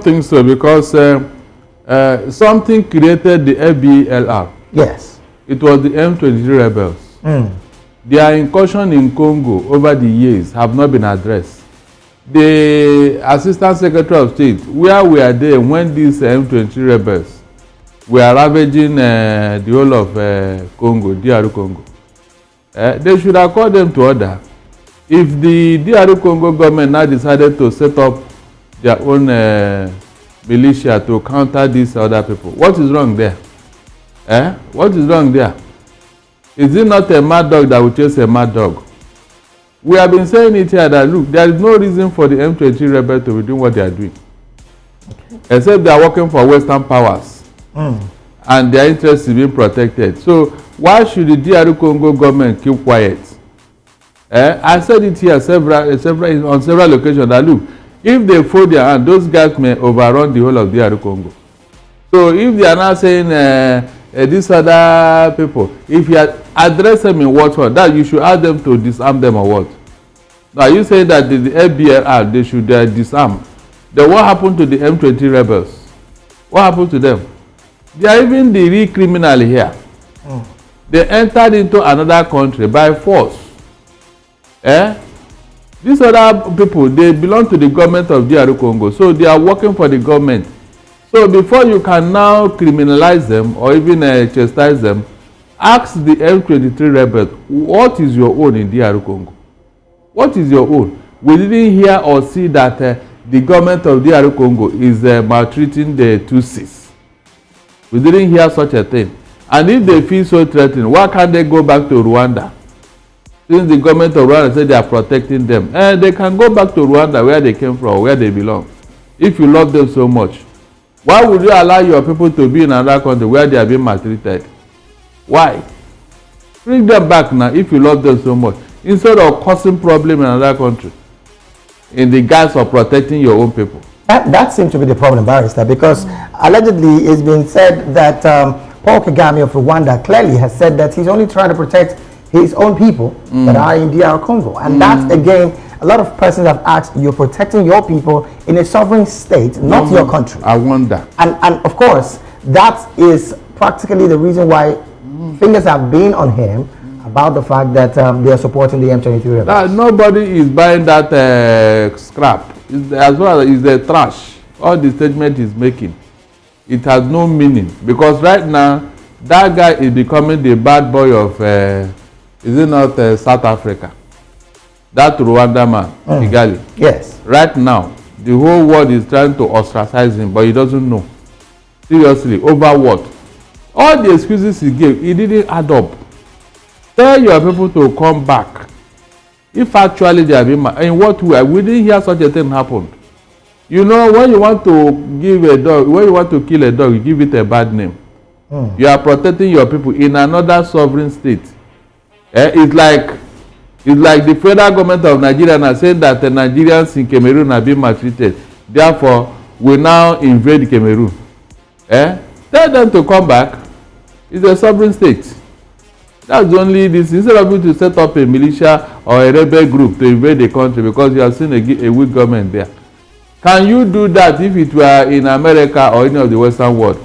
think so because something created the FBLR. Yes. It was the M23 rebels. Their incursion in Congo over the years have not been addressed. The Assistant Secretary of State, where we are there when these M23 rebels were ravaging the whole of Congo, DR Congo, they should have called them to order. If the DR Congo government now decided to set up their own militia to counter these other people, what is wrong there? What is wrong there? Is it not a mad dog that will chase a mad dog? We have been saying it here that look, there is no reason for the M23 rebels to be doing what they are doing, except they are working for Western powers, and their interests is being protected. So why should the DR Congo government keep quiet? I said it here on several occasions that look, if they fold their hand, those guys may overrun the whole of DR Congo. So if they are now saying these other people, if you address them in what one, that you should ask them to disarm them or what? Now you say that the FBLR, they should disarm. Then what happened to the M23 rebels? What happened to them? They are even the real criminal here. They entered into another country by force. These other people, they belong to the government of DR Congo, so they are working for the government. So before you can now criminalize them or even chastise them, ask the M23 rebels, what is your own in DR Congo? What is your own? We didn't hear or see that the government of DR Congo is maltreating the Tutsis. We didn't hear such a thing. And if they feel so threatened, why can't they go back to Rwanda? Since the government of Rwanda said they are protecting them, they can go back to Rwanda where they came from, where they belong. If you love them so much, why would you allow your people to be in another country where they are being maltreated? Why? Bring them back now if you love them so much, instead of causing problem in another country in the guise of protecting your own people. That seems to be the problem, Barrister, because allegedly it's been said that Paul Kagame of Rwanda clearly has said that he's only trying to protect his own people that are in DR Congo. And that, again, a lot of persons have asked, you're protecting your people in a sovereign state, not your country. I wonder. And of course, that is practically the reason why fingers have been on him about the fact that they are supporting the M23 rebels. Nobody is buying that scrap. As well as the trash. All the statement he's making, it has no meaning. Because right now, that guy is becoming the bad boy of, is it not South Africa? That Rwanda man, Kigali. Yes. Right now, the whole world is trying to ostracize him, but he doesn't know. Seriously, over what? All the excuses he gave, he didn't add up. Tell your people to come back. If actually they have been, in what way? We didn't hear such a thing happen. You know, when you want to give a dog, when you want to kill a dog, you give it a bad name. You are protecting your people in another sovereign state. It's like the federal government of Nigeria now saying that the Nigerians in Cameroon are being maltreated. Therefore, we now invade Cameroon. Tell them to come back. It's a sovereign state. That's only this. Instead of you to set up a militia or a rebel group to invade the country because you have seen a weak government there. Can you do that if it were in America or any of the Western world?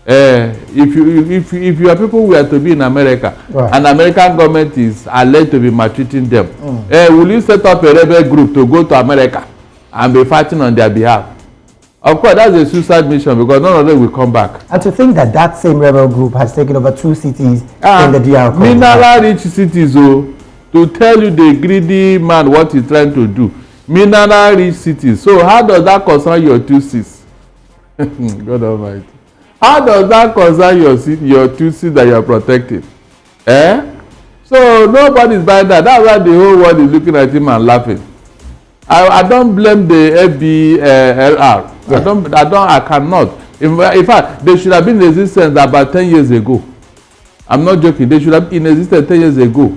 If your people were to be in America, right, and American government is alleged to be maltreating them, will you set up a rebel group to go to America and be fighting on their behalf? Of course, that's a suicide mission because none of them will come back. And to think that that same rebel group has taken over 2 cities in the DR Congo. Mineral-rich cities, to tell you the greedy man what he's trying to do. Mineral-rich cities. So how does that concern your 2 cities? God Almighty. How does that concern your 2 cities that you are protecting? So nobody's buying that. That's why the whole world is looking at him and laughing. I don't blame the FBLR. I cannot. In fact, they should have been in existence about 10 years ago. I'm not joking. They should have been in existence 10 years ago.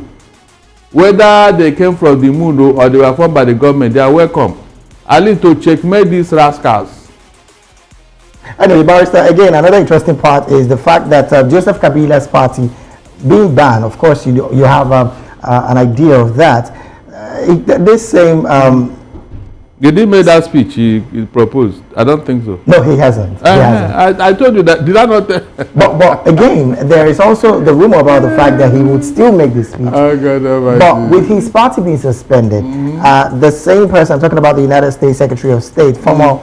Whether they came from the moon or they were formed by the government, they are welcome. At least to checkmate these rascals. Anyway, Barrister, again, another interesting part is the fact that Joseph Kabila'S party being banned. Of course, you have an idea of that. This same Did he make that speech he proposed? I don't think so. No, he hasn't. I told you that. Did I not? but again, there is also the rumor about the fact that he would still make this speech. Oh, God, but with his party being suspended, the same person, I'm talking about the United States Secretary of State, former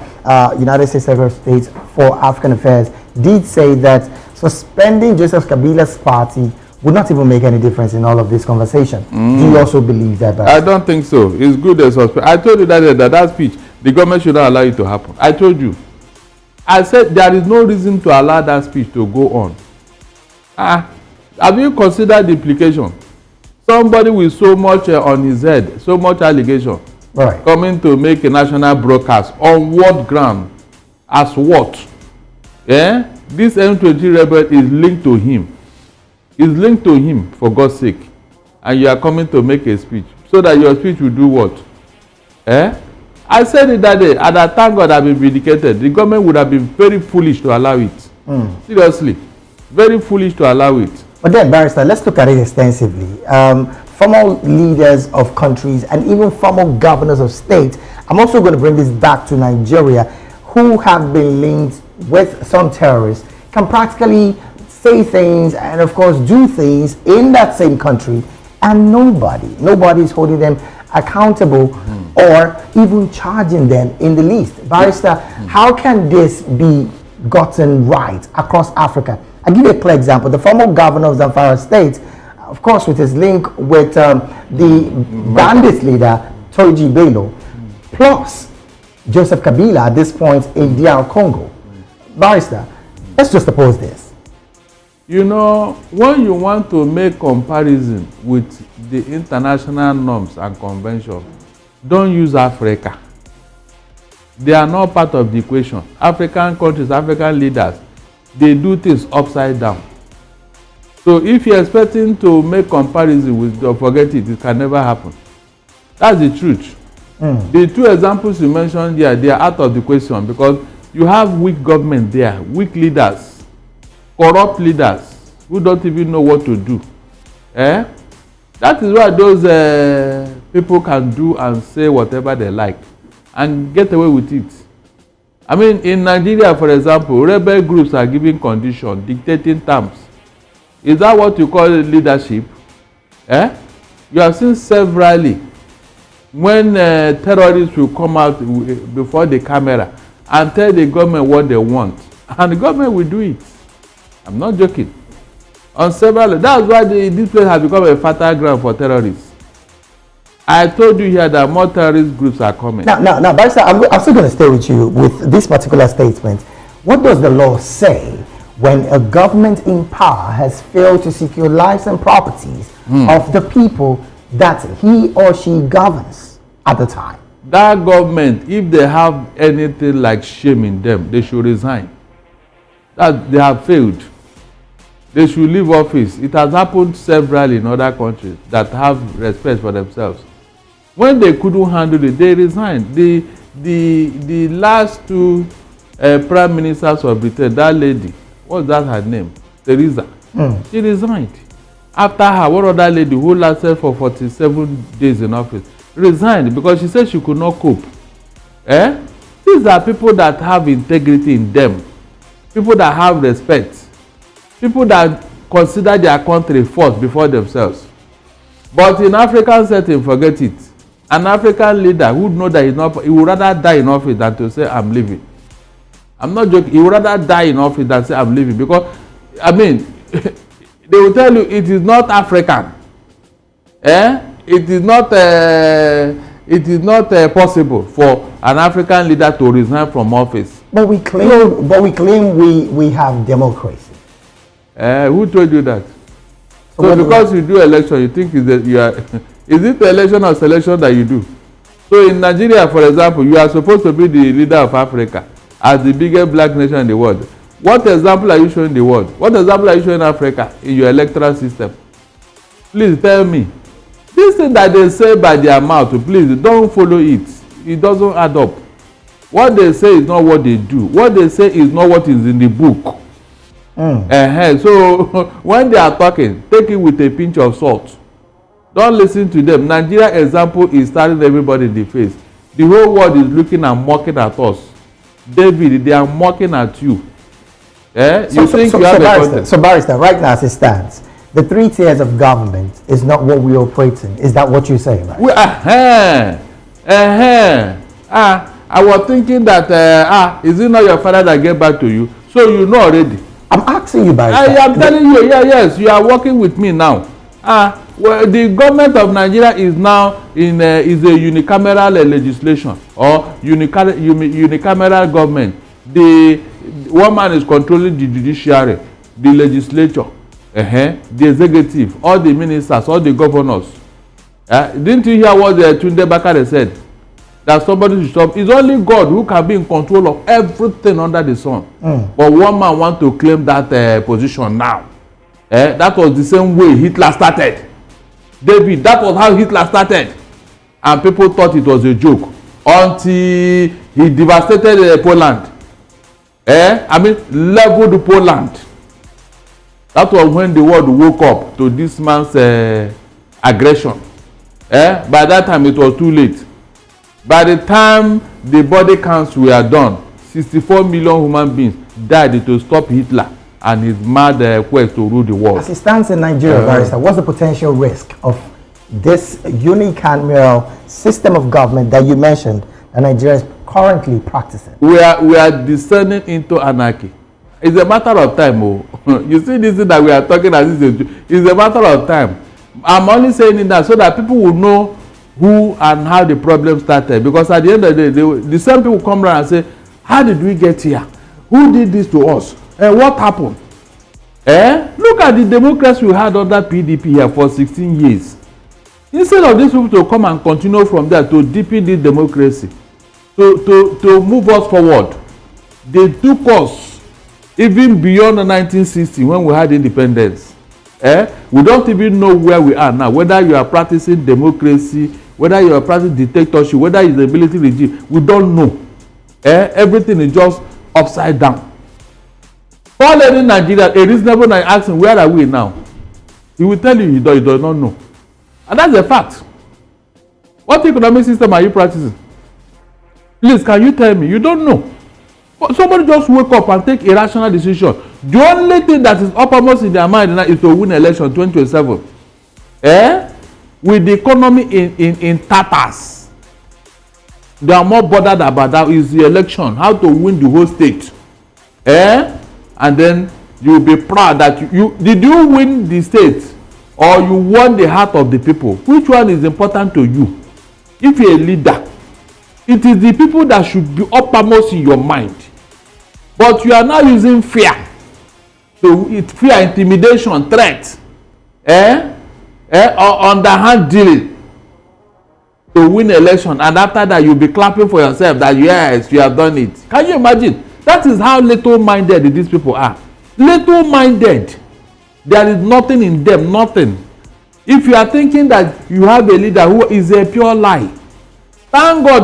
United States Secretary of State for African Affairs, did say that suspending Joseph Kabila'S party would not even make any difference in all of this conversation. Do you also believe that? I don't think so. It's good as suspect. I told you that speech, the government should not allow it to happen. I told you. I said there is no reason to allow that speech to go on. Have you considered the implication? Somebody with so much on his head, so much allegation, right, coming to make a national broadcast on what ground? As what? Yeah? This M23 rebel is linked to him. Is linked to him, for God's sake. And you are coming to make a speech. So that your speech will do what? I said it that day, and I thank God I've been vindicated. The government would have been very foolish to allow it. Seriously. Very foolish to allow it. But then, Barrister, let's look at it extensively. Former leaders of countries and even former governors of states, I'm also going to bring this back to Nigeria, who have been linked with some terrorists, can practically say things and of course do things in that same country, and nobody is holding them accountable or even charging them in the least. Barrister, how can this be gotten right across Africa? I'll give you a clear example. The former governor of Zamfara State, of course, with his link with the bandit leader Toji Bello, plus Joseph Kabila at this point in DR Congo. Barrister, let's just oppose this. You know, when you want to make comparison with the international norms and conventions, don't use Africa. They are not part of the equation. African countries, African leaders, they do things upside down. So if you're expecting to make comparison with, forget it, it can never happen. That's the truth. The two examples you mentioned here, they are out of the question because you have weak government there, weak leaders, corrupt leaders who don't even know what to do. That is why those people can do and say whatever they like and get away with it. I mean, in Nigeria, for example, rebel groups are giving conditions, dictating terms. Is that what you call leadership? You have seen severally when terrorists will come out before the camera and tell the government what they want, and the government will do it. I'm not joking. On several, that's why this place has become a fertile ground for terrorists. I told you here that more terrorist groups are coming. Now, Barrister, I'm still going to stay with you with this particular statement. What does the law say when a government in power has failed to secure lives and properties of the people that he or she governs at the time? That government, if they have anything like shame in them, they should resign. That they have failed. They should leave office. It has happened severally in other countries that have respect for themselves. When they couldn't handle it, they resigned. The last two prime ministers of Britain, that lady, what's that her name? Theresa. She resigned. After her, one other lady who lasted for 47 days in office resigned because she said she could not cope. These are people that have integrity in them. People that have respect. People that consider their country first before themselves. But in African setting, forget it. An African leader who know that he would rather die in office than to say, I'm leaving. I'm not joking. He would rather die in office than say, I'm leaving. Because, I mean, they will tell you it is not African. It is not possible for an African leader to resign from office. But we claim we have democracy. Who told you that? So because you do election, you think is it the election or selection that you do? So in Nigeria, for example, you are supposed to be the leader of Africa as the biggest black nation in the world. What example are you showing the world? What example are you showing Africa in your electoral system? Please tell me. This thing that they say by their mouth, please don't follow it. It doesn't add up. What they say is not what they do. What they say is not what is in the book. So when they are talking, take it with a pinch of salt. Don't listen to them. Nigeria example is staring everybody in the face. The whole world is looking and mocking at us. David, they are mocking at you. You think you have a content? So, Barrister, right now as it stands, the 3 tiers of government is not what we operate in. Is that what you're saying, right? I was thinking that, is it not your father that gave back to you? So you know already. I'm asking you, Barrister. I am telling you, yes, you are working with me now. Well, the government of Nigeria is now is a unicameral legislation or unicameral government. The one man is controlling the judiciary, the legislature, the executive, all the ministers, all the governors. Didn't you hear what Tunde Bakare said? That somebody should stop. It's only God who can be in control of everything under the sun. But one man wants to claim that position now. That was the same way Hitler started. David, that was how Hitler started. And people thought it was a joke until he devastated Poland. Leveled Poland. That was when the world woke up to this man's aggression. By that time, it was too late. By the time the body counts were done, 64 million human beings died to stop Hitler and his mad quest to rule the world. As it stands in Nigeria, Barrister, what's the potential risk of this unicameral system of government that you mentioned that Nigeria is currently practicing? We are descending into anarchy. It's a matter of time. You see this thing that we are talking as it's a matter of time. I'm only saying that so that people will know who and how the problem started, because at the end of the day, the same people come around and say, how did we get here? Who did this to us? What happened? Look at the democracy we had under PDP here for 16 years. Instead of these people to come and continue from there to deepen the democracy, to move us forward, they took us even beyond the 1960 when we had independence. We don't even know where we are now, whether you are practicing democracy, whether you are practicing dictatorship, whether it's a military regime, we don't know. Everything is just upside down. All in Nigeria, a reasonable man asking, where are we now? He will tell you he does not know. And that's a fact. What economic system are you practicing? Please, can you tell me? You don't know. But somebody just wake up and take a rational decision. The only thing that is uppermost in their mind now is to win election 2027. With the economy in tatters, they are more bothered about that is the election, how to win the whole state. And then you will be proud that did you win the state or you won the heart of the people? Which one is important to you? If you're a leader, it is the people that should be uppermost in your mind. But you are now using fear. So it's fear, intimidation, threat, or underhand dealing to win election, and after that you'll be clapping for yourself that yes, you have done it. Can you imagine? That is how little-minded these people are. Little-minded. There is nothing in them, nothing. If you are thinking that you have a leader who is a pure lie, thank God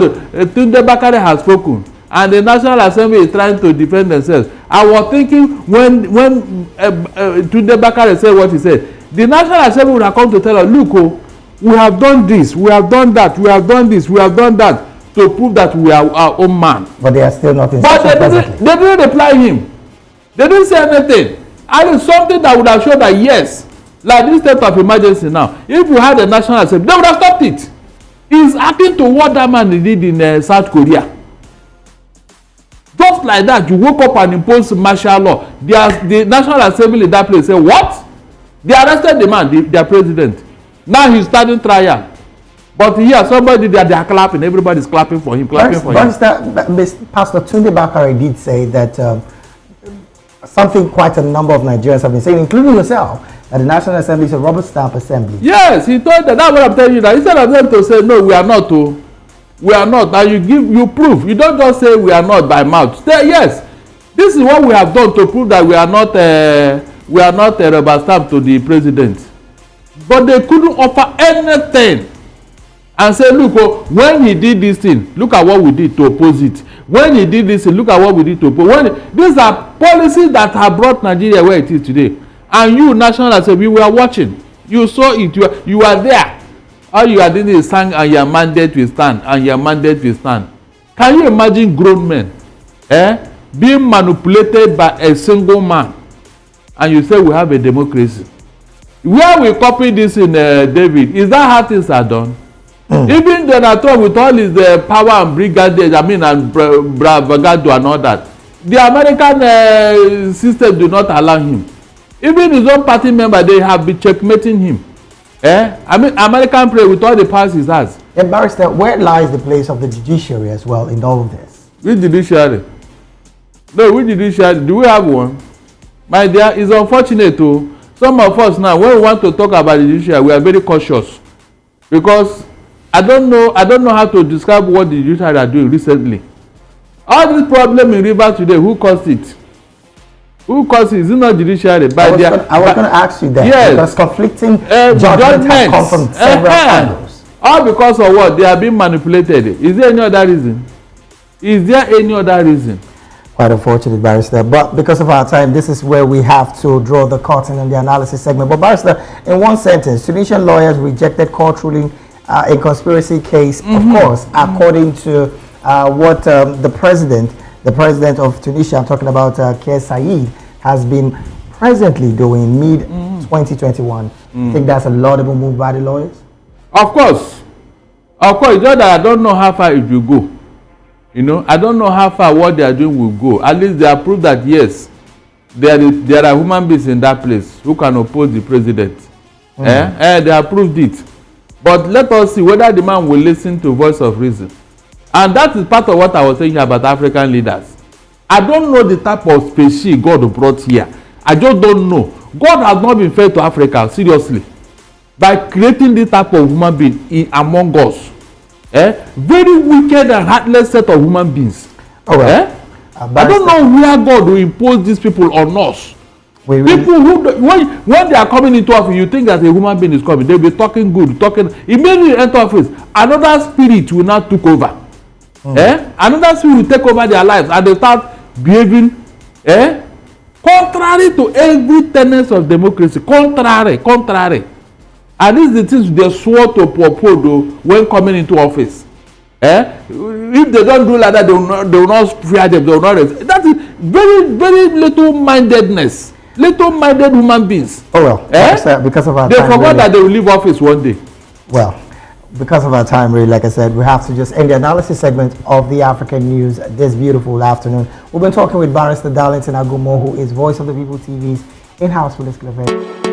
Tunde Bakare has spoken. And the National Assembly is trying to defend themselves. I was thinking when Tunde Bakare said what he said, the National Assembly would have come to tell us, look, we have done this, we have done that, we have done this, we have done that, to prove that we are our own man. But they are still not in. But they didn't reply him. They didn't say anything. And it's something that would have shown that yes, like this state of emergency now, if we had a National Assembly, they would have stopped it. He's acting to what that man did in South Korea. Just like that, you woke up and imposed martial law. The National Assembly in that place said, what? They arrested the man, their president. Now he's starting trial. But here, somebody they are clapping. Everybody's clapping for him, Pastor Tunde Bakare did say that something quite a number of Nigerians have been saying, including yourself, that the National Assembly is a rubber stamp assembly. Yes, he told that. That's what I'm telling you. That instead of them to say, no, we are not. We are not. Now you prove. You don't just say we are not by mouth. Say, yes, this is what we have done to prove that we are not a rubber stamp to the president. But they couldn't offer anything. And say, look, when he did this thing, look at what we did to oppose it. When he did this thing, look at what we did to oppose. These are policies that have brought Nigeria where it is today. And you, National Assembly, we were watching. You saw it. You are there. All you are doing is stand and your mandate will stand and your mandate will stand. Can you imagine grown men being manipulated by a single man, and you say we have a democracy? Where we copy this in David, is that how things are done? Even Donald Trump with all his power and brigadiers, and bravado and all that, the American system do not allow him. Even his own party member, they have been checkmating him. American pray with all the powers he has. And Barrister, where lies the place of the judiciary as well in all of this? Which judiciary? No, which judiciary? Do we have one? My dear, it's unfortunate too. Some of us now, when we want to talk about the judiciary, we are very cautious, because I don't know how to describe what the judiciary are doing recently. All this problem in Rivers today, who caused it? Who caused it? Is it not judiciary? I was going to ask you that. Yes. Because conflicting judgments have come from several angles. All because of what? They are being manipulated. Is there any other reason? Is there any other reason? Quite unfortunate, Barrister. But because of our time, this is where we have to draw the curtain on the analysis segment. But Barrister, in one sentence, Tunisian lawyers rejected court ruling in conspiracy case, of course, according to what the president of Tunisia, I'm talking about Kais Saied, has been presently doing mid-2021. I think that's a laudable move by the lawyers? Of course. Of course, just that I don't know how far it will go. You know, I don't know how far what they are doing will go. At least they have proved that, yes, there are human beings in that place who can oppose the president. They have proved it. But let us see whether the man will listen to voice of reason. And that is part of what I was saying about African leaders. I don't know the type of species God brought here. I just don't know. God has not been fair to Africa, seriously, by creating this type of human being among us. Very wicked and heartless set of human beings. I don't know where God will impose these people on us. People who, when they are coming into office, you think that a human being is coming, they'll be talking good, talking. Immediately enter office, another spirit will now take over. Another spirit will take over their lives, and they start behaving contrary to every tenet of democracy. Contrary. And this is the things they swore to uphold when coming into office. If they don't do like that, they will not fear them. They will not rest. That is very, very little mindedness. Little-minded human beings. Oh well, because of our time, they forgot that they will leave office one day. Well, because of our time, really, like I said, we have to just end the analysis segment of the African News this beautiful afternoon. We've been talking with Barrister Darlington Agumo, who is Voice of the People TV's in-house political event.